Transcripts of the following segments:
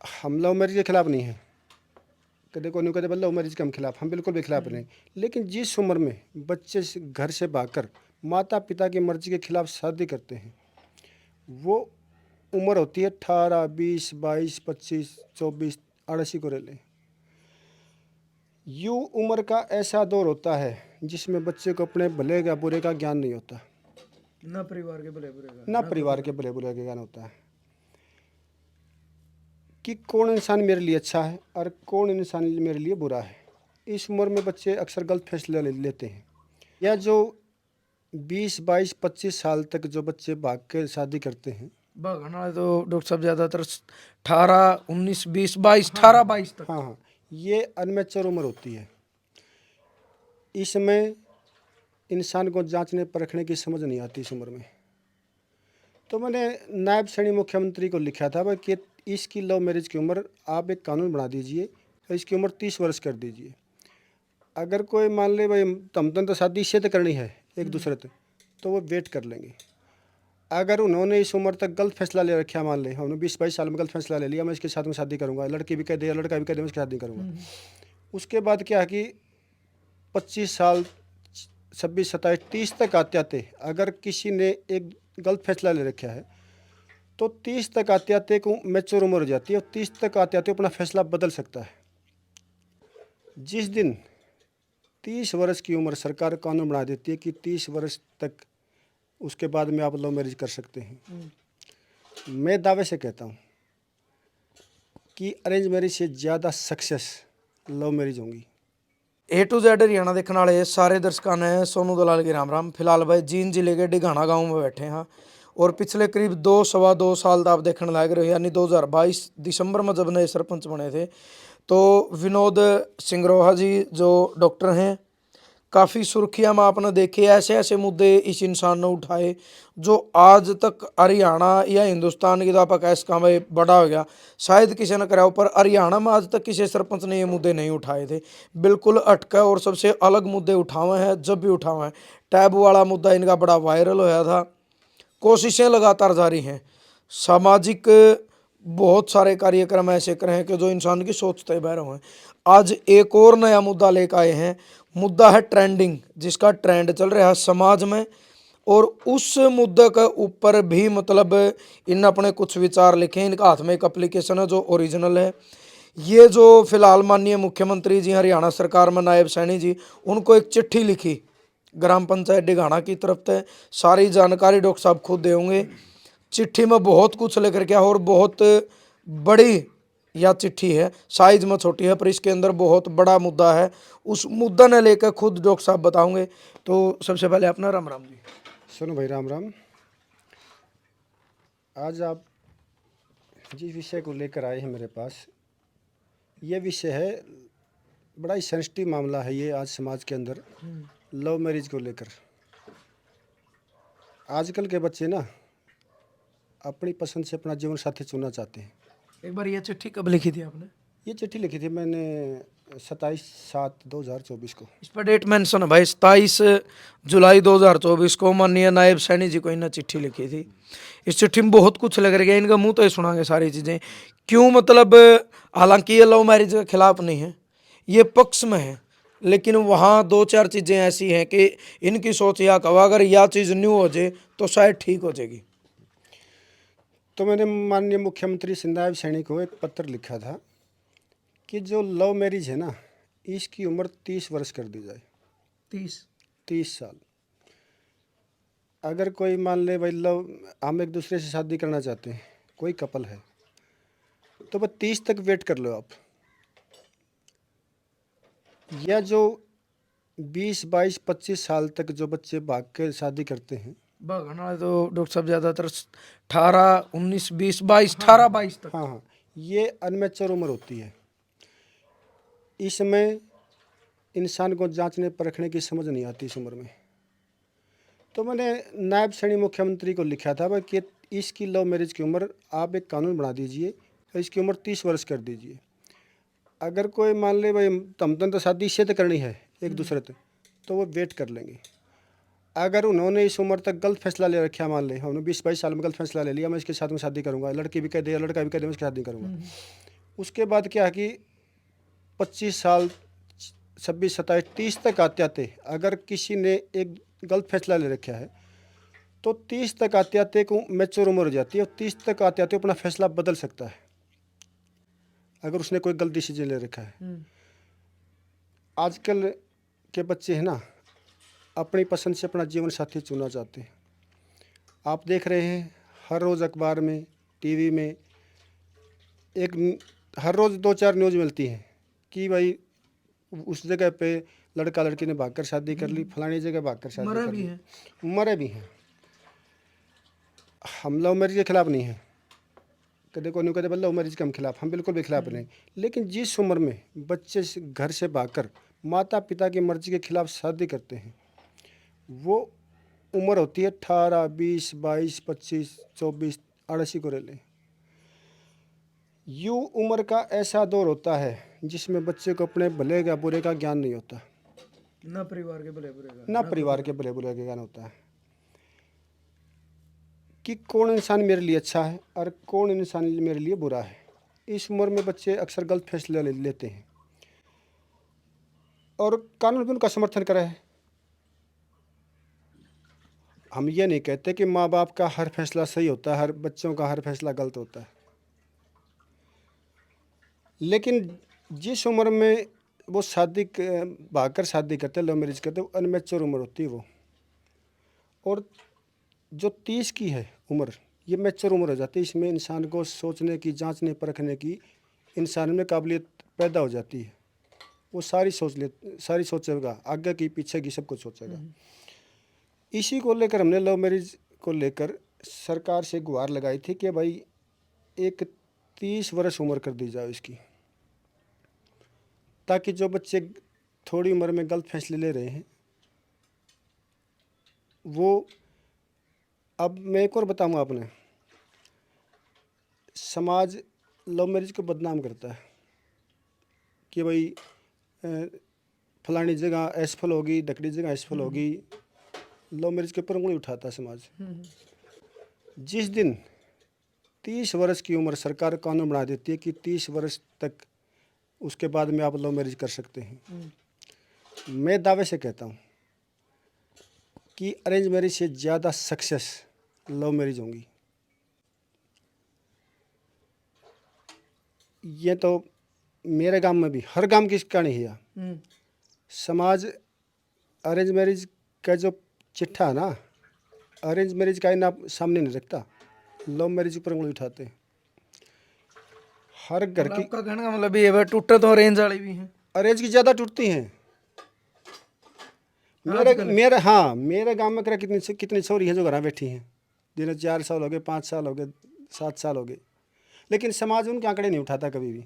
हम love marriage के खिलाफ नहीं है, कदे को नहीं कदे लव मैरिज के हम खिलाफ, हम बिल्कुल भी खिलाफ नहीं। लेकिन जिस उम्र में बच्चे घर से भागकर माता पिता की मर्जी के खिलाफ शादी करते हैं, वो उम्र होती है 18, 20, 22, 25, 24, 88 को ले। यूँ उम्र का ऐसा दौर होता है जिसमें बच्चे को अपने भले का बुरे का ज्ञान नहीं होता, ना परिवार के भले बुरे का, ना परिवार के भले बुरे का ज्ञान होता है कि कौन इंसान मेरे लिए अच्छा है और कौन इंसान मेरे लिए बुरा है। इस उम्र में बच्चे अक्सर गलत फैसले लेते हैं। या जो 20, 22, 25 साल तक जो बच्चे भाग के शादी करते हैं, भगना तो डॉक्टर साहब ज़्यादातर 18, 19, 20, 22, 18, 22 तक। हाँ हाँ, ये अनमेच्योर उम्र होती है। इसमें इंसान को जांचने परखने की समझ नहीं आती इस उम्र में। तो मैंने नायब श्रेणी मुख्यमंत्री को लिखा था भाई कि इसकी लव मैरिज की उम्र आप एक कानून बना दीजिए और इसकी उम्र 30 वर्ष कर दीजिए। अगर कोई मान ले भाई तमतन तो शादी इससे तो करनी है एक दूसरे से, तो वो वेट कर लेंगे। अगर उन्होंने इस उम्र तक गलत फैसला ले रखा, मान ले हमने 20-22 साल में गलत फैसला ले लिया, मैं इसके साथ में शादी करूँगा, लड़की भी कह दे लड़का भी कह दे मैं इसकी शादी करूँगा, उसके बाद क्या है कि 25 साल, 26, 27, 30 तक आते आते अगर किसी ने एक गलत फैसला ले रखा है तो 30 तक आते आते एक मैच्योर उम्र हो जाती है और 30 तक आते आते अपना फैसला बदल सकता है। जिस दिन 30 वर्ष की उम्र सरकार कानून बना देती है कि 30 वर्ष तक उसके बाद में आप लव मैरिज कर सकते हैं, मैं दावे से कहता हूँ कि अरेंज मैरिज से ज़्यादा सक्सेस लव मैरिज होंगी। A to Z हरियाणा देखने वाले सारे दर्शकों ने सोनू दलाल की राम राम। फिलहाल भाई जींद जिले के डिघाना गांव में बैठे हैं और पिछले करीब 2 सवा 2 साल आप देखने लग रहे हो, यानी 2022 दिसंबर में जब नए सरपंच बने थे तो विनोद सिंगरोहा जी जो डॉक्टर हैं, काफ़ी सुर्खियां में आपने देखे, ऐसे ऐसे मुद्दे इस इंसान ने उठाए जो आज तक हरियाणा या हिंदुस्तान की तो आप कह सकते भाई बड़ा हो गया, शायद किसी ने कराया, पर हरियाणा में आज तक किसी सरपंच ने ये मुद्दे नहीं उठाए थे। बिल्कुल अटका और सबसे अलग मुद्दे उठाए हैं, जब भी उठाए हैं। टैब वाला मुद्दा इनका बड़ा वायरल होया था। कोशिशें लगातार जारी हैं, सामाजिक बहुत सारे कार्यक्रम ऐसे करे हैं कि जो इंसान की सोचते बह रहे हैं। आज एक और नया मुद्दा लेकर आए हैं, मुद्दा है ट्रेंडिंग, जिसका ट्रेंड चल रहा है समाज में, और उस मुद्दे के ऊपर भी मतलब इन अपने कुछ विचार लिखे। इनका हाथ में एक एप्लीकेशन है जो ओरिजिनल है। ये जो फिलहाल माननीय मुख्यमंत्री जी हरियाणा सरकार में नायब सैनी जी, उनको एक चिट्ठी लिखी ग्राम पंचायत डिघाना की तरफ से। सारी जानकारी डॉक्टर साहब खुद देंगे। चिट्ठी में बहुत कुछ लेकर के और बहुत बड़ी यह चिट्ठी है, साइज में छोटी है पर इसके अंदर बहुत बड़ा मुद्दा है। उस मुद्दा ने लेकर खुद डॉक्टर साहब बताओगे। तो सबसे पहले अपना राम राम जी। सुनो भाई राम राम। आज आप जिस विषय को लेकर आए हैं मेरे पास, ये विषय है, बड़ा ही सेंसिटिव मामला है ये आज समाज के अंदर, लव मैरिज को लेकर। आजकल के बच्चे ना अपनी पसंद से अपना जीवन साथी चुनना चाहते हैं। एक बार ये चिट्ठी कब लिखी थी आपने? ये चिट्ठी लिखी थी मैंने 27/7/2024 को। इस पर डेट मेंशन है भाई, 27 जुलाई 2024 को माननीय नायब सैनी जी को इन्हें चिट्ठी लिखी थी। इस चिट्ठी में बहुत कुछ लग गया, इनका मुंह तो ही सुनाएंगे सारी चीज़ें क्यों। मतलब हालांकि ये लव मैरिज के खिलाफ नहीं है, ये पक्ष में है, लेकिन वहाँ 2-4 चीज़ें ऐसी हैं कि इनकी सोच या कहा अगर यह चीज़ न्यू हो जाए तो शायद ठीक हो जाएगी। तो मैंने माननीय मुख्यमंत्री श्री नायब सैनी को एक पत्र लिखा था कि जो लव मैरिज है ना, इसकी उम्र 30 वर्ष कर दी जाए। 30 साल। अगर कोई मान ले भाई लव, हम एक दूसरे से शादी करना चाहते हैं, कोई कपल है, तो बस 30 तक वेट कर लो आप। या जो 20, 22, 25 साल तक जो बच्चे भाग के शादी करते हैं, भगना तो डॉक्टर साहब ज़्यादातर 18, 19, 20, 22, 18, 22 तक। हाँ हाँ, ये अनमेच्योर उम्र होती है। इसमें इंसान को जांचने परखने की समझ नहीं आती इस उम्र में। तो मैंने नायब श्रेणी मुख्यमंत्री को लिखा था भाई कि इसकी लव मैरिज की उम्र आप एक कानून बना दीजिए और इसकी उम्र 30 वर्ष कर दीजिए। अगर कोई मान ले भाई तमतन तो शादी इससे तो करनी है एक दूसरे से, तो वो वेट कर लेंगे। अगर उन्होंने इस उम्र तक गलत फैसला ले रखा, मान ले हमने 20-22 साल में गलत फैसला ले लिया, मैं इसके साथ में शादी करूँगा, लड़की भी कह दे लड़का भी कह दे मैं इसकी शादी करूँगा, उसके बाद क्या है कि 25 साल 26 27 30 तक आते आते अगर किसी ने एक गलत फैसला ले रखा है तो 30 तक आते आते को मैच्योर उम्र हो जाती है और 30 तक आते आते अपना फैसला बदल सकता है अगर उसने कोई गलत डिसीजन ले रखा है। आजकल के बच्चे हैं ना, अपनी पसंद से अपना जीवन साथी चुनना चाहते हैं। आप देख रहे हैं हर रोज़ अखबार में, टीवी में हर रोज़ 2-4 न्यूज़ मिलती हैं कि भाई उस जगह पे लड़का लड़की ने भागकर शादी कर ली, फलानी जगह भागकर शादी कर ली, मरे भी हैं। हम लव मैरिज के खिलाफ नहीं हैं, कदे को नहीं कदे लव मैरिज के हम खिलाफ, हम बिल्कुल भी खिलाफ नहीं। लेकिन जिस उम्र में बच्चे घर से भागकर माता पिता की मर्जी के खिलाफ शादी करते हैं, वो उम्र होती है 18, 20, 22, 25, 24, 88 को ले। यूँ उम्र का ऐसा दौर होता है जिसमें बच्चे को अपने भले या बुरे का ज्ञान नहीं होता, ना परिवार के भले बुरे का, ना परिवार के भले बुरे का ज्ञान होता है कि कौन इंसान मेरे लिए अच्छा है और कौन इंसान मेरे लिए बुरा है। इस उम्र में बच्चे अक्सर गलत फैसले लेते हैं और कानून भी उनका समर्थन करे है। हम ये नहीं कहते कि माँ बाप का हर फैसला सही होता है, हर बच्चों का हर फैसला गलत होता है, लेकिन जिस उम्र में वो भागकर शादी करते, लव मैरिज करते, वो अनमेच्योर उम्र होती है वो। और जो 30 की है उम्र, ये मैच्योर उम्र हो जाती है। इसमें इंसान को सोचने की, जांचने परखने की इंसान में काबिलियत पैदा हो जाती है। वो सारी सोचेगा, आगे की पीछे की सब कुछ सोचेगा। इसी को लेकर हमने लव मैरिज को लेकर सरकार से गुहार लगाई थी कि भाई एक 30 वर्ष उम्र कर दी जाए इसकी, ताकि जो बच्चे थोड़ी उम्र में गलत फैसले ले रहे हैं वो। अब मैं एक और बताऊँगा, आपने समाज लव मैरिज को बदनाम करता है कि भाई फलानी जगह असफल होगी, ढकड़ी जगह असफल होगी, लव मैरिज के ऊपर उंगली उठाता है समाज। जिस दिन 30 वर्ष की उम्र सरकार कानून बना देती है कि 30 वर्ष तक उसके बाद में आप लव मैरिज कर सकते हैं, मैं दावे से कहता हूँ कि अरेंज मैरिज से ज़्यादा सक्सेस लव मैरिज होंगी। ये तो मेरे गांव में भी, हर गांव की कहानी है। समाज अरेंज मैरिज का जो चिट्ठा है ना, अरेंज मैरिज का ना सामने नहीं रखता, लव मैरिज पर उंगली उठाते हैं। हर घर की, आपका कहने का मतलब ये है टूटे तो अरेंज वाली भी हैं, अरेंज की ज़्यादा टूटती हैं। मेरे गांव में कितनी छोरी हैं जो घर बैठी हैं, जिन्हें 4 साल हो गए, 5 साल हो गए, 7 साल हो गए, लेकिन समाज उनके आंकड़े नहीं उठाता कभी भी,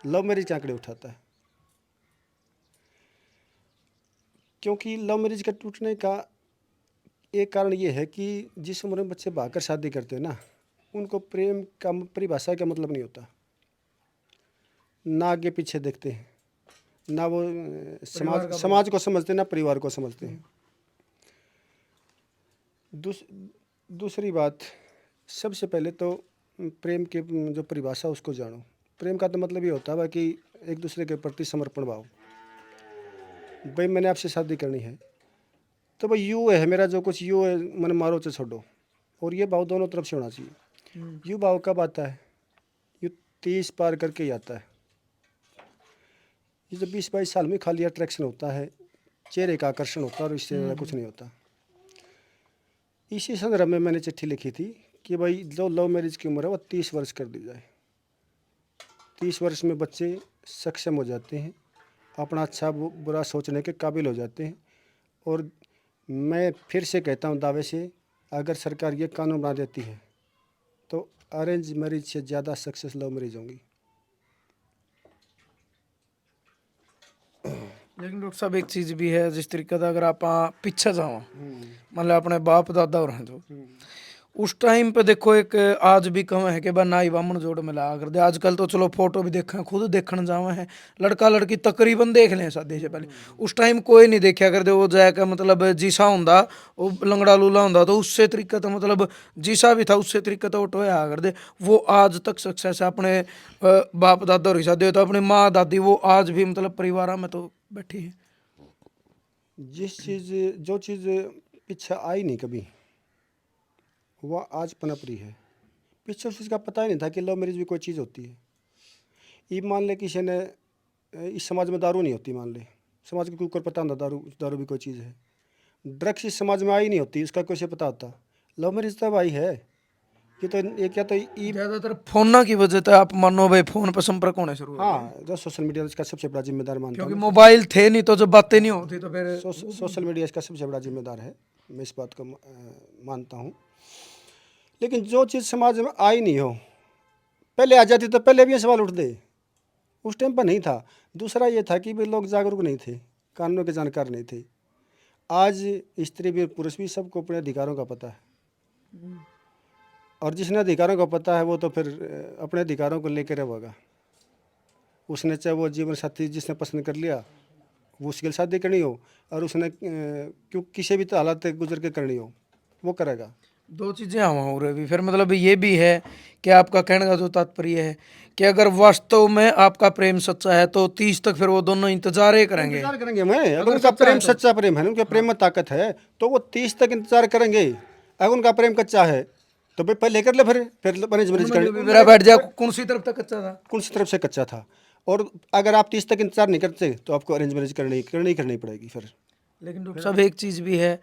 लव मैरिज के आंकड़े उठाता है। क्योंकि लव मैरिज का टूटने का एक कारण ये है कि जिस उम्र में बच्चे भागकर शादी करते हैं ना, उनको प्रेम का परिभाषा का मतलब नहीं होता, ना आगे पीछे देखते हैं, ना वो समाज को समझते हैं, ना परिवार को समझते हैं। दूसरी बात, सबसे पहले तो प्रेम के जो परिभाषा उसको जानो। प्रेम का तो मतलब ये होता है कि एक दूसरे के प्रति समर्पण भाव। भाई मैंने आपसे शादी करनी है तो भाई यूँ है, मेरा जो कुछ यूँ है, मन मारो तो छोड़ो, और ये भाव दोनों तरफ से होना चाहिए। यूँ भाव कब आता है? यूँ 30 पार करके ही आता है। ये जो 20-22 साल में खाली अट्रैक्शन होता है, चेहरे का आकर्षण होता है और इससे ज़्यादा कुछ नहीं होता। इसी संदर्भ में मैंने चिट्ठी लिखी थी कि भाई जो लव मैरिज की उम्र है वो 30 वर्ष कर दी जाए। 30 वर्ष में बच्चे सक्षम हो जाते हैं, अपना अच्छा बुरा सोचने के काबिल हो जाते हैं। और मैं फिर से कहता हूँ दावे से, अगर सरकार ये कानून बना देती है तो अरेंज मैरिज से ज़्यादा सक्सेस लव मैरिज होंगी। लेकिन डॉक्टर साहब एक चीज़ भी है, जिस तरीके का अगर आप पीछे जाओ, मतलब अपने बाप दादा और हैं जो उस टाइम पे देखो एक आज भी कम है कि बा नाई बामण जोड़ मिला कर दे। आजकल तो चलो फोटो भी देखा खुद देखने जावा है, लड़का लड़की तकरीबन देख लें शादी से पहले। उस टाइम कोई नहीं देखा करते वो जाकर मतलब जीसा हुंदा वो लंगड़ा लूला हुंदा तो उससे तरीका तो मतलब जीसा भी था उससे तरीका तो टोया कर दे। वो आज तक सक्सेस है अपने बाप दादा और शादी हो तो अपनी माँ दादी वो आज भी मतलब परिवार में तो बैठी है। जो चीज़ पीछे आई नहीं कभी, वह आज पनप रही है। पीछे उस चीज़ का पता ही नहीं था कि लव मैरिज भी कोई चीज़ होती है। ये मान ले किसी ने इस समाज में दारू नहीं होती, मान ले समाज के ऊपर पता होता दारू दारू भी कोई चीज़ है। ड्रग्स इस समाज में आई नहीं होती, इसका कैसे पता होता। लव मैरिज तब आई है कि तो ये क्या तो ये ज्यादातर फोन की वजह से आप मानो भाई फोन पर संपर्क होने शुरू हो गए। हाँ, जो सोशल मीडिया इसका सबसे बड़ा जिम्मेदार मानता क्योंकि हूँ। मोबाइल थे नहीं तो जब बातें नहीं होती तो फिर सोशल मीडिया इसका सबसे बड़ा जिम्मेदार है, मैं इस बात को मानता हूँ। लेकिन जो चीज़ समाज में आई नहीं हो, पहले आ जाती तो पहले भी ये सवाल उठते, उस टाइम पर नहीं था। दूसरा ये था कि भी लोग जागरूक नहीं थे, कानूनों के जानकार नहीं थे। आज स्त्री भी पुरुष भी सबको अपने अधिकारों का पता है, और जिसने अधिकारों का पता है वो तो फिर अपने अधिकारों को लेकर रहेगा। उसने चाहे वो जीवन साथी जिसने पसंद कर लिया वो उसके लिए शादी करनी हो, और उसने क्यों किसी भी तो हालात से गुजर के करनी हो वो करेगा। दो चीजें हवा हो रही भी फिर मतलब ये भी है कि आपका कहने का जो तात्पर्य है कि अगर वास्तव में आपका प्रेम सच्चा है तो 30 तक फिर वो दोनों इंतजार ही करेंगे। इंतजार करेंगे। मैं अगर अगर उनका सच्चा प्रेम है तो। सच्चा प्रेम है, उनके प्रेम में ताकत है तो वो 30 तक इंतजार करेंगे। अगर उनका प्रेम कच्चा है तो भाई पहले कर ले, फिर मैनेज कर। मेरा बैठ जा कौन सी तरफ तक कच्चा था। कौन सी तरफ से कच्चा था। और अगर आप 30 तक इंतजार नहीं करते तो आपको अरेंज मैरिज करनी पड़ेगी फिर। लेकिन डॉक्टर साहब एक चीज भी है,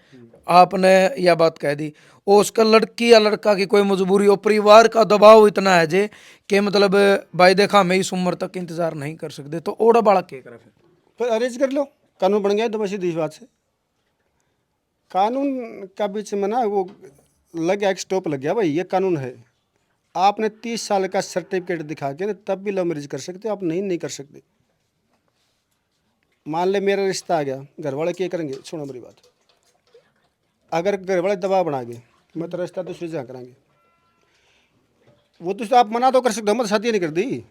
आपने यह बात कह दी वो उसका लड़की या लड़का की कोई मजबूरी हो, परिवार का दबाव इतना है जे कि मतलब भाई देखा मैं इस उम्र तक इंतजार नहीं कर सकते तो ओड़ा बाड़ा क्या करे फिर अरेंज कर लो, कानून बन गया तो बस सीधी बात से। कानून का बीच में ना वो लग गया, एक स्टॉप लग गया, भाई ये कानून है। आपने 30 साल का सर्टिफिकेट दिखा के ना तब भी लव मैरिज कर सकते हो, आप नहीं कर सकते। मान ले मेरा रिश्ता आ गया, घर वाले क्या करेंगे, सुनो मेरी बात। अगर घर वाले दबाव बना गए मैं तो रिश्ता दूसरी जगह कराएंगे, वो तो आप मना तो कर सकते हो, मैं तो शादी नहीं कर दी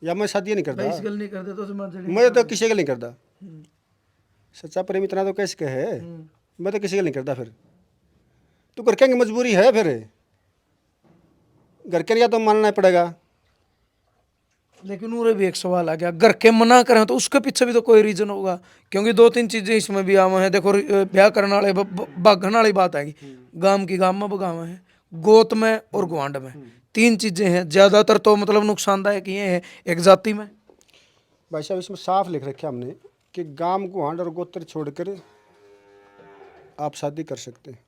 या मैं शादी नहीं करता, इस गल नहीं करते तो समझ जाने। मैं तो किसी का नहीं करता। सच्चा प्रेम इतना तो कैसे है, मैं तो किसी का नहीं करता। फिर तो घर के मजबूरी है, फिर घर के या तो मानना पड़ेगा। लेकिन उरे भी एक सवाल आ गया, घर के मना करें तो उसके पीछे भी तो कोई रीजन होगा, क्योंकि दो तीन चीजें इसमें भी आम है। देखो ब्याह करने वाले भागने वाली बात आएगी, गांव की गांव में बगावा है, गोत में और गुआंड में, तीन चीजें हैं ज्यादातर तो मतलब नुकसानदायक ये है। एक जाति में भाई साहब इसमें साफ लिख रखा हमने कि गांव गुआंढ और गोत्र छोड़कर आप शादी कर सकते हैं,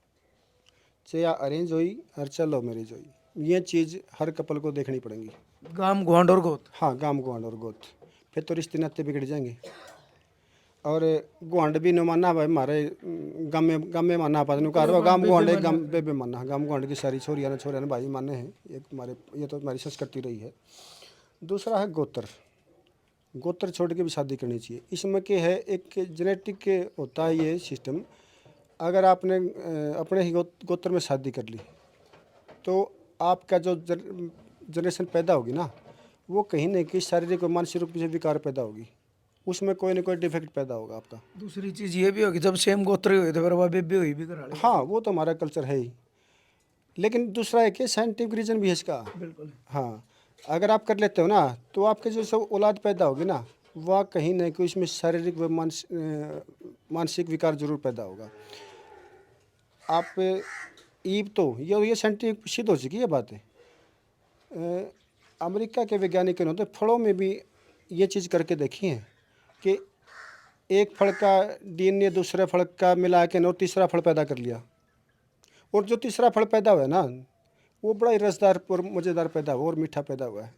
चाहे अरेंज हुई और चाहे लव मैरिज हुई। ये चीज़ हर कपल को देखनी पड़ेगी। गांव गुआंढ और गोत। हाँ, गांव गुआंढ और गोत, फिर तो रिश्ते नाते बिगड़ जाएंगे। और गुआंढ भी न मानना भाई हमारे गाँव में मानना पाते गाँव गुआंढ गाँव बे मानना, गाँव गुआंढ की सारी छोरियाँ ने भाई माने हैं, ये तो हमारी संस्कृति रही है। दूसरा है गोत्र, गोत्र छोड़ के भी शादी करनी चाहिए। इसमें क्या है, एक जेनेटिक होता है ये सिस्टम। अगर आपने अपने ही गोत्र में शादी कर ली तो आपका जो जनरेशन पैदा होगी ना वो कहीं ना कहीं शारीरिक और मानसिक रूप से विकार पैदा होगी, उसमें कोई ना कोई डिफेक्ट पैदा होगा आपका। दूसरी चीज ये भी होगी जब सेम गोत्र हुए तो फिर वह बेबी हुई भी करा हाँ, वो तो हमारा कल्चर है ही। लेकिन दूसरा एक साइंटिफिक रीज़न भी है इसका। बिल्कुल। हाँ, अगर आप कर लेते हो ना तो आपके जो सब औलाद पैदा होगी ना वह कहीं ना कहीं उसमें शारीरिक व मानसिक विकार जरूर पैदा होगा। आप ईब तो ये साइंटिफिक सिद्ध हो चुकी है बात है। अमेरिका के वैज्ञानिकों ने तो फलों में भी ये चीज़ करके देखी है कि एक फल का डीएनए दूसरे फल का मिला के और तीसरा फल पैदा कर लिया, और जो तीसरा फल पैदा हुआ है ना वो बड़ा ही रसदार और मज़ेदार पैदा हुआ और मीठा पैदा हुआ है।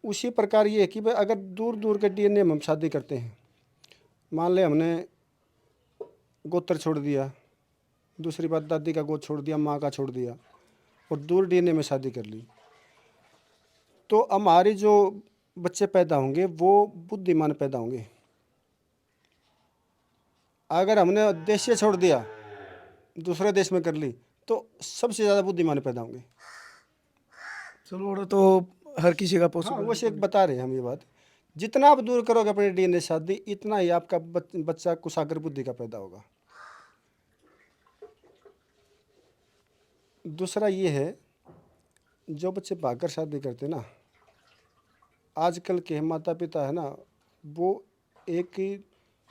उसी प्रकार ये है कि भाई अगर दूर दूर के डीएनए में हम शादी करते हैं, मान ले हमने गोत्र छोड़ दिया, दूसरी बात दादी का गोत्र छोड़ दिया, माँ का छोड़ दिया, और दूर डीएनए में शादी कर ली, तो हमारे जो बच्चे पैदा होंगे वो बुद्धिमान पैदा होंगे। अगर हमने देश से छोड़ दिया, दूसरे देश में कर ली, तो सबसे ज़्यादा बुद्धिमान पैदा होंगे। चलो वो तो हर किसी का हाँ, पॉसिबल। वैसे एक बता रहे हैं हम ये बात, जितना आप दूर करोगे अपने डीएनए शादी, इतना ही आपका बच्चा कुशाग्र बुद्धि का पैदा होगा। दूसरा ये है, जो बच्चे भागकर शादी करते हैं ना, आजकल के माता पिता है ना, वो एक ही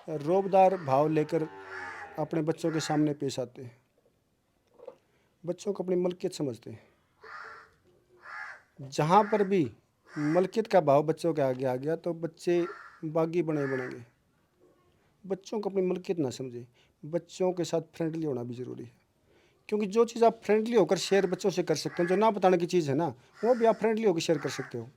रौबदार भाव लेकर अपने बच्चों के सामने पेश आते हैं। बच्चों को अपनी मलकियत समझते हैं। जहाँ पर भी मलकियत का भाव बच्चों के आगे आ गया तो बच्चे बागी बनेंगे। बच्चों को अपनी मलकियत ना समझे। बच्चों के साथ फ्रेंडली होना भी ज़रूरी है, क्योंकि जो चीज़ आप फ्रेंडली होकर शेयर बच्चों से कर सकते हो, जो ना बताने की चीज़ है ना, वो भी आप फ्रेंडली होकर शेयर कर सकते हो।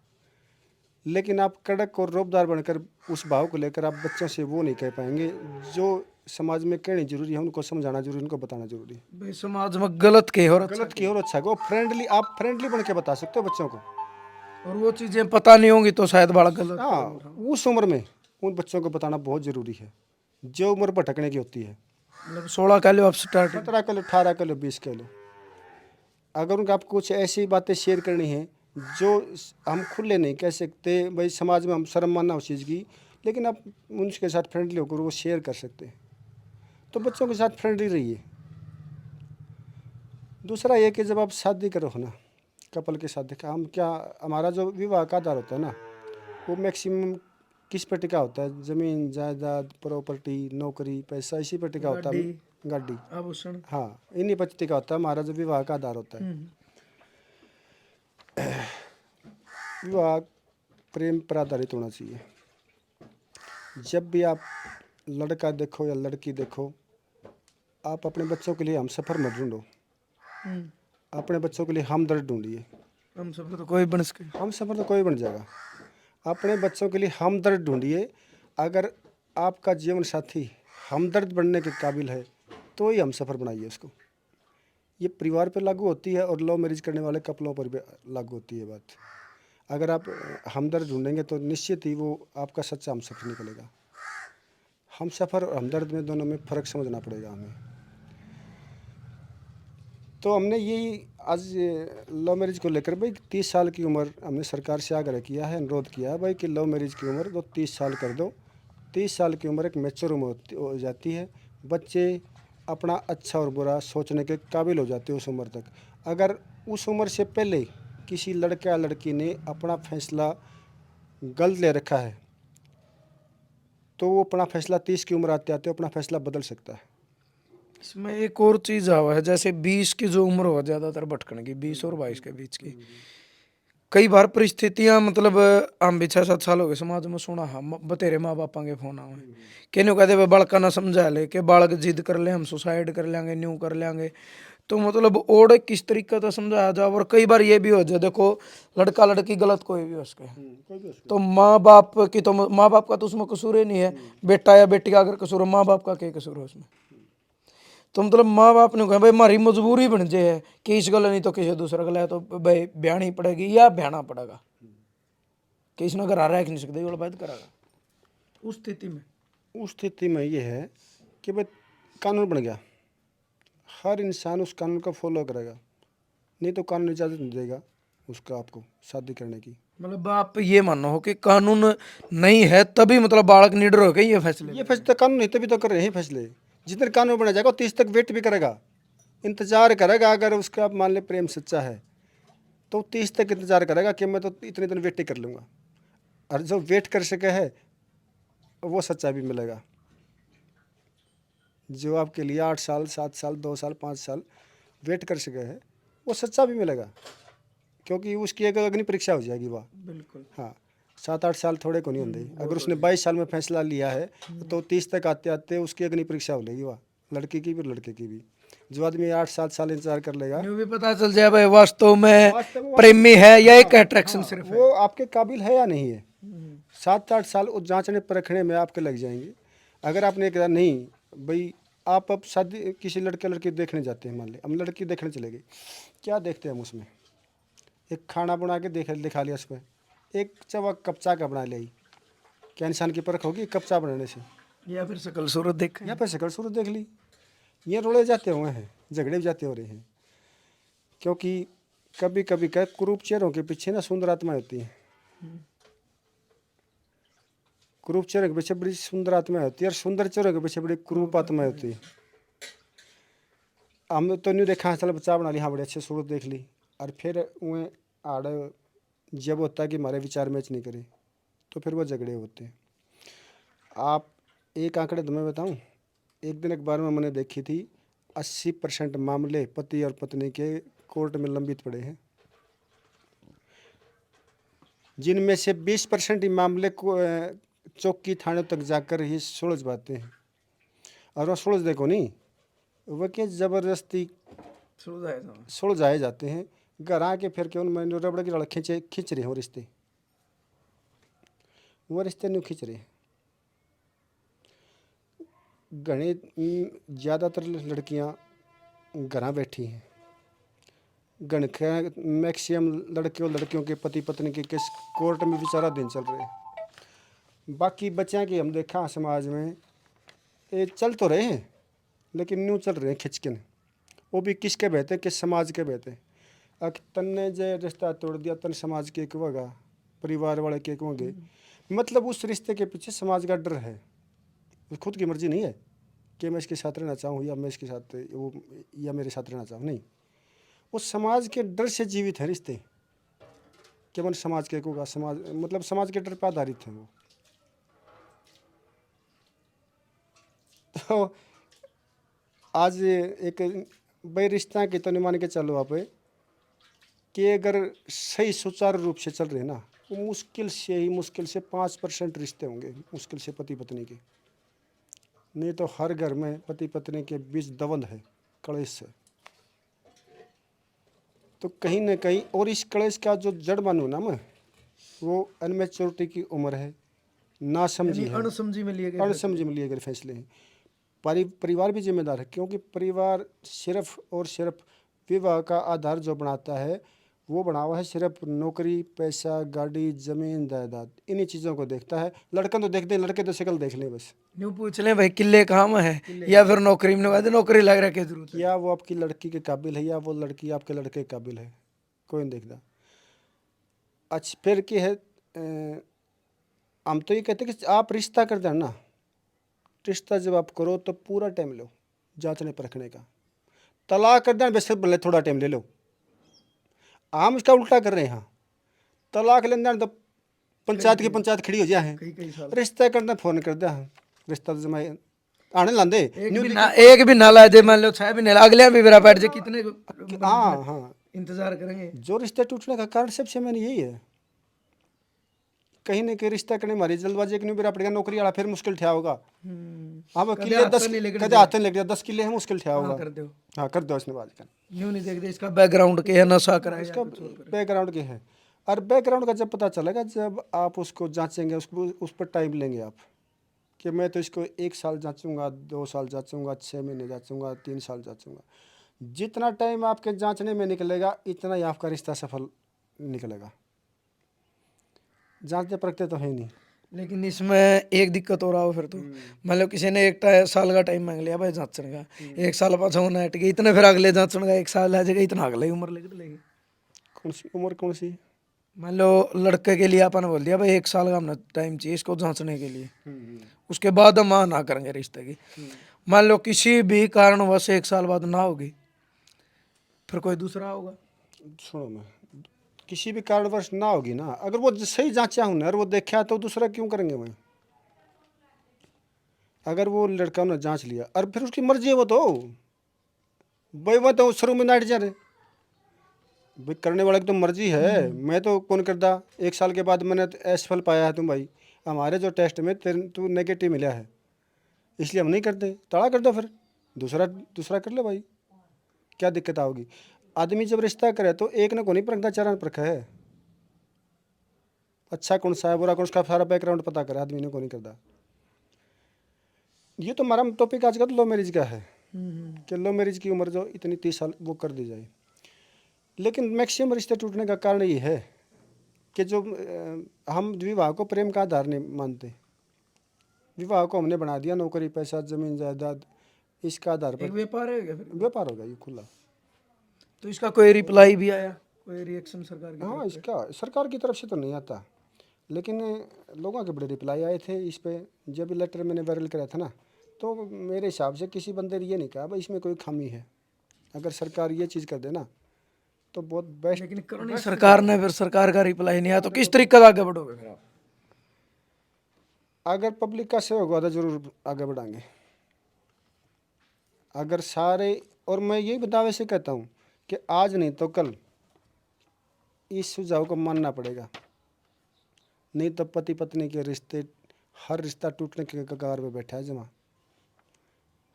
लेकिन आप कड़क और रौबदार बनकर उस भाव को लेकर आप बच्चों से वो नहीं कह पाएंगे जो समाज में कहनी जरूरी है, उनको समझाना जरूरी, उनको बताना जरूरी है। भाई समाज में गलत के और गलत की और अच्छा को फ्रेंडली, आप फ्रेंडली बन के बता सकते हो बच्चों को। और वो चीजें पता नहीं होंगी तो शायद बड़ा गलत। हाँ, उस उम्र में उन बच्चों को बताना बहुत ज़रूरी है, जो उम्र भटकने की होती है। मतलब 16 कह लो आप स्टार्ट। 17 kilo, 18 kilo, 20 kilo. अगर उनका आप कुछ ऐसी बातें शेयर करनी है जो हम खुले नहीं कह सकते, भाई समाज में हम शर्म मानना उस चीज़ की, लेकिन आप उनके साथ फ्रेंडली होकर वो शेयर कर सकते हैं, तो बच्चों के साथ फ्रेंडली रहिए। दूसरा ये कि जब आप शादी करो ना, कपल के शादी का हम क्या, हमारा जो विवाह का आधार होता है ना, वो मैक्सिमम किस पर टिका होता है? ज़मीन जायदाद, प्रॉपर्टी, नौकरी, पैसा, इसी पर टिका होता है। गाड़ी, आभूषण। हाँ, इन्हीं पर टिका होता है हमारा जो विवाह का आधार होता है। विवाह प्रेम पर आधारित होना चाहिए। जब भी आप लड़का देखो या लड़की देखो, आप अपने बच्चों के लिए हम सफ़र मत ढूंढो, अपने बच्चों के लिए हमदर्द ढूंढिए। हम सब तो कोई बन सके। हम सफ़र तो कोई बन जाएगा, अपने बच्चों के लिए हमदर्द ढूंढिए। अगर आपका जीवन साथी हमदर्द बनने के काबिल है तो ही हम सफ़र बनाइए उसको। ये परिवार पर लागू होती है और लव मैरिज करने वाले कपलों पर भी लागू होती है बात। अगर आप हमदर्द ढूंढेंगे तो निश्चित ही वो आपका सच्चा हमसफ़र निकलेगा। हम सफ़र और हमदर्द में दोनों में फ़र्क समझना पड़ेगा हमें। तो हमने यही आज लव मैरिज को लेकर भाई 30 साल की उम्र हमने सरकार से आग्रह किया है, अनुरोध किया है भाई कि लव मैरिज की उम्र तो 30 साल कर दो। 30 साल की उम्र एक मैच्योर उम्र हो जाती है, बच्चे अपना अच्छा और बुरा सोचने के काबिल हो जाते हैं उस उम्र तक। अगर उस उम्र से पहले किसी लड़के या लड़की ने अपना फैसला गलत ले रखा है तो वो अपना फैसला 30 की उम्र आते आते अपना फैसला बदल सकता है। इसमें एक और चीज आवा है, जैसे 20 की जो उम्र हो ज्यादातर भटकने की, 20 और 22 के बीच की, कई बार परिस्थितियां मतलब हम भी 6-7 साल हो गए समाज में सुना हम बतेरे माँ बापा के फोन आवे कहने कहते वे बालका ना समझा ले कि बालक जिद कर ले हम सुसाइड कर लेंगे, न्यू कर लेंगे। तो मतलब और किस तरीके से समझाया जाए। और कई बार ये भी हो जाए, देखो लड़का लड़की गलत कोई भी हो सके, तो माँ बाप की तो माँ बाप का तो उसमें कसूर ही नहीं है। बेटा या बेटी का अगर कसूर हो, माँ बाप का क्या कसूर है उसमें? तो मतलब माँ बाप ने कहा भाई हमारी मजबूरी बन जाए है कि इस गल नहीं तो किसी दूसरा गल है तो भाई ब्याहनी पड़ेगी या ब्याहना पड़ेगा, कि इसने घर रह नहीं सकते वो बात करेगा। उस स्थिति में ये है कि भाई कानून बन गया, हर इंसान उस कानून को फॉलो करेगा, नहीं तो कानून इजाज़त नहीं देगा उसका आपको शादी करने की। मतलब आप ये मानो हो कि कानून नहीं है तभी मतलब बालक निडर हो गए ये फैसले कानून नहीं तभी तो कर रहे हैं फैसले। जितने कानून बना जाएगा 30 तक वेट भी करेगा, इंतजार करेगा। अगर उसका मान ले प्रेम सच्चा है तो 30 तक इंतजार करेगा कि मैं तो इतने दिन वेट ही कर लूँगा। और जो वेट कर सके है वो सच्चा भी मिलेगा। जो आपके लिए 8 साल, 7 साल, 2 साल, 5 साल वेट कर सके है वो सच्चा भी मिलेगा, क्योंकि उसकी एक अग्नि परीक्षा हो जाएगी वह। बिल्कुल। हाँ, 7-8 साल थोड़े को नहीं होंगे। अगर उसने 22 साल में फैसला लिया है तो 30 तक आते आते उसकी अग्नि परीक्षा हो लेगी वह, लड़की की भी लड़के की भी। जो आदमी 8-7 साल इंतजार कर लेगा, न्यू भी पता चल जाए भाई वास्तव में प्रेमी है या एक अट्रैक्शन सिर्फ है, वो आपके काबिल है या नहीं है। 7-8 साल उस जांचने परखने में आपके लग जाएंगे। अगर आपने कहा नहीं भाई, आप अब शादी किसी लड़के लड़की देखने जाते हैं, मान ले हम लड़की देखने चले गए, क्या देखते हैं हम उसमें? एक खाना बना के दिखा लिया उसमें, एक चवा कपचा का बना लिया, क्या इंसान की परख होगी कपचा बनाने से? या फिर शकल सूरत देख यहाँ पर शक्ल सूरत देख ली, ये रोड़े जाते हुए हैं, झगड़े भी जाते हो रहे हैं। क्योंकि कभी कभी क्या कुरूप चेहरों के पीछे ना सुंदर आत्माएं होती हैं। कुरूप चेहरों के पीछे बड़ी सुंदर आत्माएं होती है और सुंदर चेहरों के पीछे बड़ी कुरूप आत्माएं होती है। हम तो नहीं देखा चल बच्चा बना ली, हाँ बड़े अच्छे सूरत देख ली, और फिर वह आड़ जब होता है कि हमारे विचार मैच नहीं करे तो फिर वो झगड़े होते हैं। आप एक आंकड़े तुम्हें बताऊं, एक दिन अखबार में मैंने देखी थी 80% मामले पति और पत्नी के कोर्ट में लंबित पड़े हैं, जिनमें से 20% ही मामले को चौकी थाने तक जाकर ही सुलझ पाते हैं। और वो सुलझ देखो नहीं, वह के ज़बरदस्ती सुलझाए जाते हैं। घर आके फिर क्यों मैंने रबड़ की लड़ खींच रहे हो रिश्ते, वो रिश्ते नहीं खींच रहे। घने ज़्यादातर लड़कियां घर बैठी हैं, गण मैक्सिमम लड़के और लड़कियों के पति पत्नी के केस कोर्ट में बेचारा दिन चल रहे हैं। बाकी बच्चा की हम देखा समाज में ये चल तो रहे हैं लेकिन न्यू चल रहे हैं खिंचकिन, वो भी किसके बहते, किस समाज के बहते। तन ने जो रिश्ता तोड़ दिया तन समाज के एक होगा, परिवार वाले के एक होंगे, मतलब उस रिश्ते के पीछे समाज का डर है, खुद की मर्जी नहीं है कि मैं इसके साथ रहना चाहूँ या मैं इसके साथ वो या मेरे साथ रहना चाहूँ, नहीं, वो समाज के डर से जीवित है रिश्ते, केवल समाज के होगा, समाज मतलब समाज के डर पर आधारित है वो। तो आज एक भाई रिश्ता की तो नहीं मान के चलो आप कि अगर सही सुचारू रूप से चल रहे ना, वो मुश्किल से 5% रिश्ते होंगे मुश्किल से पति पत्नी के, नहीं तो हर घर में पति पत्नी के बीच दवंद है, कलेश है। तो कहीं ना कहीं, और इस कलेश का जो जड़ मानू ना मैं, वो अनमेच्योरिटी की उम्र है, ना समझी है, अणसमझी में लिए गए फैसले हैं। परिवार भी जिम्मेदार है, क्योंकि परिवार सिर्फ और सिर्फ विवाह का आधार जो बनाता है वो बना हुआ है सिर्फ नौकरी, पैसा, गाड़ी, जमीन, जायदाद, इन्हीं चीज़ों को देखता है। लड़का तो देखते हैं, लड़के तो शक्ल देख लें बस, न्यू पूछ लें भाई किले कहाँ में है या फिर नौकरी में लगा दे, नौकरी लग रहा है जरूरत है। क्या वो आपकी लड़की के काबिल है या वो लड़की आपके लड़के के काबिल है, कोई नहीं देखता। अच्छा फिर क्या है, हम तो ये कहते हैं कि आप रिश्ता कर देना ना, रिश्ता जब आप करो तो पूरा टाइम लो जांचने परखने का। तलाक कर देना वैसे भले थोड़ा टाइम ले लो, हम इसका उल्टा कर रहे हैं। हाँ, तलाक लेना तो पंचायत की पंचायत खड़ी हो जाए हैं, रिश्ता करना फोन कर दिया, रिश्ता तो जमाए आने लांदे एक भी ना ला दे, मान लो 6 महीने अगले भी मेरा बैठ जाए, कितने हाँ हाँ इंतजार करेंगे। जो रिश्ता टूटने का कारण सबसे मैंने यही है, कहीं ना कहीं रिश्ता करने मारी जल्दबाजी एक नहीं बेरा पड़ेगा, नौकरी वाला फिर मुश्किल ठा होगा। हाँ वो किले 10 कदे हाथ नहीं लग गया, 10 किले है मुश्किल ठा होगा। हाँ कर दो इसने बात कर, यूं नहीं देखते इसका बैकग्राउंड के है, नशा करा है, इसका बैकग्राउंड के है। और बैकग्राउंड का जब पता चलेगा जब आप उसको जांचेंगे, उसको उस पर टाइम लेंगे आप कि मैं तो इसको 1 साल जांचूंगा, 2 साल जांचूंगा, 6 महीने जांचूंगा, 3 साल जांचूंगा। जितना टाइम आपके जांचने में निकलेगा इतना ही आपका रिश्ता सफल निकलेगा। जांचते परखते तो है नहीं। लेकिन इसमें एक दिक्कत हो रहा हो फिर तो, मान लो किसी ने 1 साल का टाइम मांग लिया भाई जांचने का, 1 साल पाछा होना हट गया, इतने फिर अगले जांचने का 1 साल आ जाएगा, इतना अगले उम्र लेगी। कौन सी उम्र, कौन सी? मान लो लड़के के लिए अपन बोल दिया भाई 1 साल का हमने टाइम चाहिए इसको जांचने के लिए, उसके बाद हम हाँ ना करेंगे रिश्ते की। मान लो किसी भी कारणवश 1 साल बाद ना होगी, फिर कोई दूसरा होगा। सुनो मैं, किसी भी कारणवश ना होगी ना, अगर वो सही जांचा हूँ ना और वो देखा तो दूसरा क्यों करेंगे मैं? अगर वो लड़का ने जांच लिया और फिर उसकी मर्जी है वो तो भाई, वो तो शुरू में नाट जा रहे भाई, करने वाले की तो मर्जी है। मैं तो कौन करता, 1 साल के बाद मैंने असफल पाया है तुम भाई, हमारे जो टेस्ट में तू नेगेटिव मिला है इसलिए हम नहीं करते, तड़ा कर दो फिर दूसरा कर लो भाई, क्या दिक्कत आओगी? आदमी जब रिश्ता करे तो एक ने को नहीं परखता, 4 परखा है, अच्छा कौन सा है बुरा कौन सा, सारा बैकग्राउंड पता करे, आदमी ने को नहीं करता। ये तो हमारा टॉपिक आज का तो लव मैरिज का है कि लव मैरिज की उम्र जो इतनी 30 साल वो कर दी जाए। लेकिन मैक्सिमम रिश्ते टूटने का कारण ये है कि जो हम विवाह को प्रेम का आधार नहीं मानते, विवाह को हमने बना दिया नौकरी, पैसा, जमीन, जायदाद, इसका आधार पर व्यापार है, व्यापार होगा ये खुला। तो इसका कोई रिप्लाई भी आया, कोई रिएक्शन सरकार की? हाँ, इसका सरकार की तरफ से तो नहीं आता, लेकिन लोगों के बड़े रिप्लाई आए थे इस पे। जब लेटर मैंने वायरल कराया था ना, तो मेरे हिसाब से किसी बंदे ने ये नहीं कहा भाई इसमें कोई खामी है। अगर सरकार ये चीज़ कर दे ना तो बहुत बेस्ट। लेकिन करनी सरकार ने, फिर सरकार का रिप्लाई नहीं आया तो किस तरीके से आगे बढ़ोगे फिर आप? अगर पब्लिक का सहयोग होगा तो जरूर आगे बढ़ाएंगे। अगर सारे, और मैं यही दावे से कहता हूँ कि आज नहीं तो कल इस सुझाव को मानना पड़ेगा, नहीं तो पति पत्नी के रिश्ते, हर रिश्ता टूटने के कगार पे बैठा है जमा।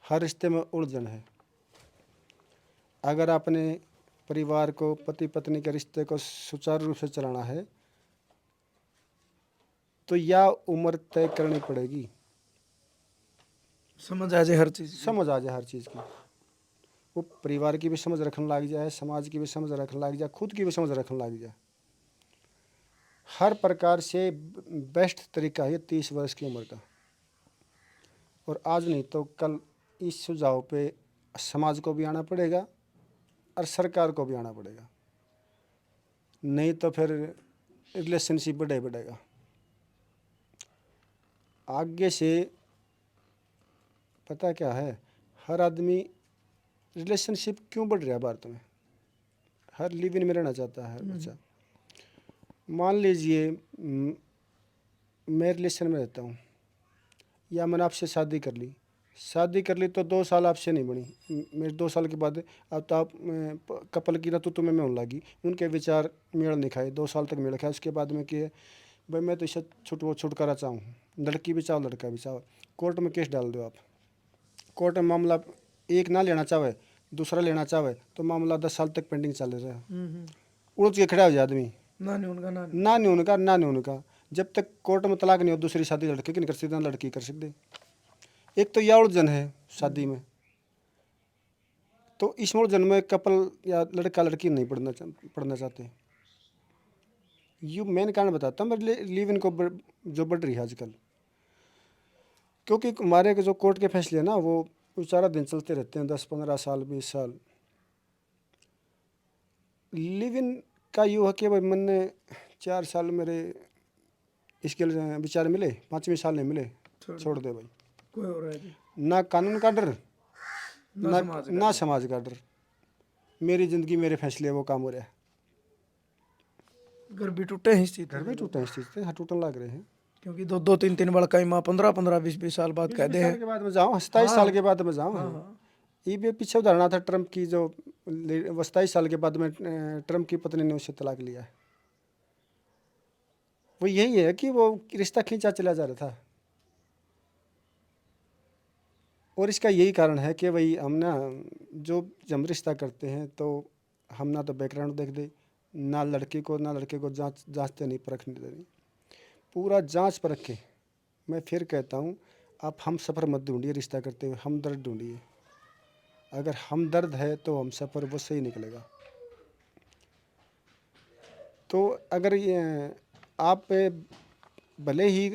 हर रिश्ते में उलझन है। अगर अपने परिवार को, पति पत्नी के रिश्ते को सुचारू रूप से चलाना है तो या उम्र तय करनी पड़ेगी, समझ आ जाए हर चीज की। समझ आ जाए हर चीज़ की। वो परिवार की भी समझ रखने लग जाए, समाज की भी समझ रखने लग जाए, खुद की भी समझ रखने लग जाए। हर प्रकार से बेस्ट तरीका है 30 वर्ष की उम्र का। और आज नहीं तो कल इस सुझाव पे समाज को भी आना पड़ेगा और सरकार को भी आना पड़ेगा, नहीं तो फिर रिलेशनशिप बढ़ेगा। आगे से पता क्या है, हर आदमी रिलेशनशिप क्यों बढ़ रहा है भारत में? हर लिव इन में रहना चाहता है हर बच्चा। मान लीजिए मैं रिलेशन में रहता हूँ, या मैंने आपसे शादी कर ली तो 2 साल आपसे नहीं बनी, मेरे 2 साल के बाद अब तो आप कपल की ना तो तुम्हें में होने लगी, उनके विचार मेल नहीं खाए, 2 साल तक मेल खाए। उसके बाद में कि भाई मैं तो इसे छुटकारा चाहूँ, लड़की भी चाहो लड़का भी चाहो, कोर्ट में केस डाल दो आप। कोर्ट में मामला एक ना लेना चाहे, दूसरा लेना चाहे तो मामला 10 साल तक पेंडिंग चल रहा है। उलझ के खड़ा हो जाए आदमी, ना नहीं उनका, ना ना नहीं उनका। जब तक कोर्ट में तलाक नहीं हो दूसरी शादी लड़के की नहीं कर सकते, ना लड़की कर सकते। एक तो यह उलझन है शादी में। तो इस उलझन में कपल या लड़का लड़की नहीं पढ़ना चाहते। ये मेन कारण बताता हूँ। मैं लिव इन को जो बढ़ रही है आजकल, क्योंकि हमारे जो कोर्ट के फैसले हैं ना वो सारा दिन चलते रहते हैं, 10-15 साल 20 साल। लिव इन का यूँ है कि भाई मैंने 4 साल मेरे इसके विचार मिले, 5वें साल नहीं मिले, छोड़ दे भाई। कोई हो रहा है जी, ना कानून का डर, ना ना समाज का डर। मेरी ज़िंदगी मेरे फैसले वो काम हो रहा है। घर भी टूटे हैं इस चीज घर भी टूटे हैं इस चीज़ से, हाँ टूटने लग रहे हैं। क्योंकि 2-2 3-3 बड़का माँ 15-15 20-20 साल बाद कहते 20 साल हैं। के बाद में जाऊँ, 27 साल के बाद में जाऊँ। हाँ। ये भी पीछे उदाहरण था ट्रम्प की, जो 27 साल के बाद में ट्रम्प की पत्नी ने उससे तलाक लिया है। वो यही है कि वो रिश्ता खींचा चला जा रहा था। और इसका यही कारण है कि भाई हम ना जब रिश्ता करते हैं तो हम ना तो बैकग्राउंड देख दे, ना लड़की को ना लड़के को जांचते नहीं, परखने देते। पूरा जांच परख के, मैं फिर कहता हूँ, आप हम सफ़र मत ढूंढिए रिश्ता करते हुए, हम दर्द ढूंढिए। अगर हम दर्द है तो हम सफ़र वो सही निकलेगा। तो अगर आप भले ही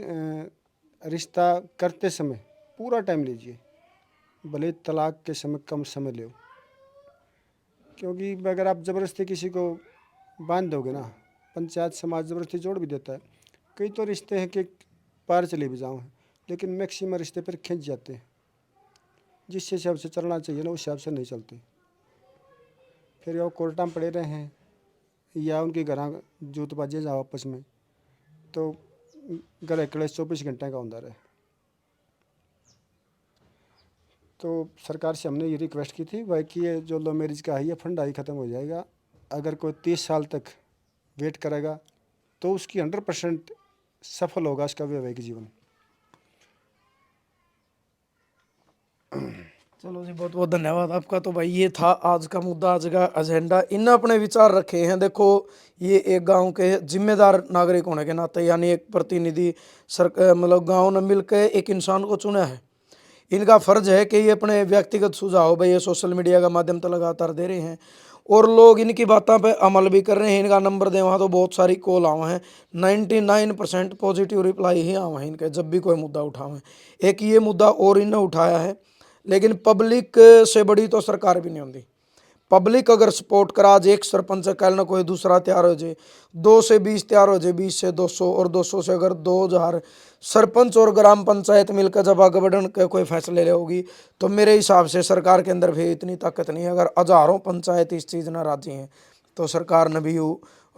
रिश्ता करते समय पूरा टाइम लीजिए, भले तलाक के समय कम समय लो, क्योंकि अगर आप ज़बरदस्ती किसी को बांध दोगे ना, पंचायत समाज ज़बरदस्ती जोड़ भी देता है। कई तो रिश्ते हैं कि पार चले भी जाओ, लेकिन मैक्सिमम रिश्ते पर खींच जाते हैं। जिस हिसाब से चलना चाहिए ना उस हिसाब से नहीं चलते। फिर वो कोर्टा में पड़े रहे हैं या उनके घर जूतबाजी जाओ आपस में, तो गले कलेश 24 घंटे का होता रहे। तो सरकार से हमने ये रिक्वेस्ट की थी भाई कि ये जो लव मैरिज का है ये फंडा ही ख़त्म हो जाएगा। अगर कोई 30 साल तक वेट करेगा तो उसकी 100% सफल होगा उसका वैवाहिक जीवन। चलो जी, बहुत बहुत धन्यवाद आपका। तो भाई ये था आज का मुद्दा, आज का एजेंडा। इन अपने विचार रखे हैं। देखो, ये एक गांव के जिम्मेदार नागरिक होने के नाते, यानी एक प्रतिनिधि मतलब गांव ने मिलकर एक इंसान को चुना है। इनका फर्ज है कि ये अपने व्यक्तिगत सुझाव भाई ये सोशल मीडिया का माध्यम तो लगातार दे रहे हैं और लोग इनकी बातों पे अमल भी कर रहे हैं। इनका नंबर दे वहाँ तो बहुत सारी कॉल आवे हैं, 99% पॉजिटिव रिप्लाई ही आवे हैं इनके, जब भी कोई मुद्दा उठावे। एक ये मुद्दा और इन्हें उठाया है, लेकिन पब्लिक से बड़ी तो सरकार भी नहीं होती। पब्लिक अगर सपोर्ट करा, आज एक सरपंच कल ना कोई दूसरा तैयार हो जाए, 2 से 20 तैयार हो जाए, 20 से 200 और 200 से अगर 2000 सरपंच और ग्राम पंचायत मिलकर जब आगे बढ़ने के कोई फैसले ले होगी, तो मेरे हिसाब से सरकार के अंदर भी इतनी ताकत नहीं है। अगर हजारों पंचायत इस चीज़ ना राजी हैं तो सरकार ने भी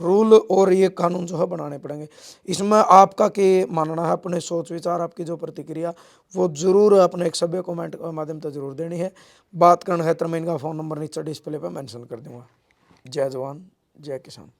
रूल और ये कानून जो है बनाने पड़ेंगे। इसमें आपका क्या मानना है, अपने सोच विचार, आपकी जो प्रतिक्रिया वो जरूर अपने एक सभ्य कमेंट के माध्यम से जरूर देनी है। बात करना है तो मैं इनका फ़ोन नंबर नीचे डिस्प्ले पे मेंशन कर दूंगा। जय जवान जय किसान।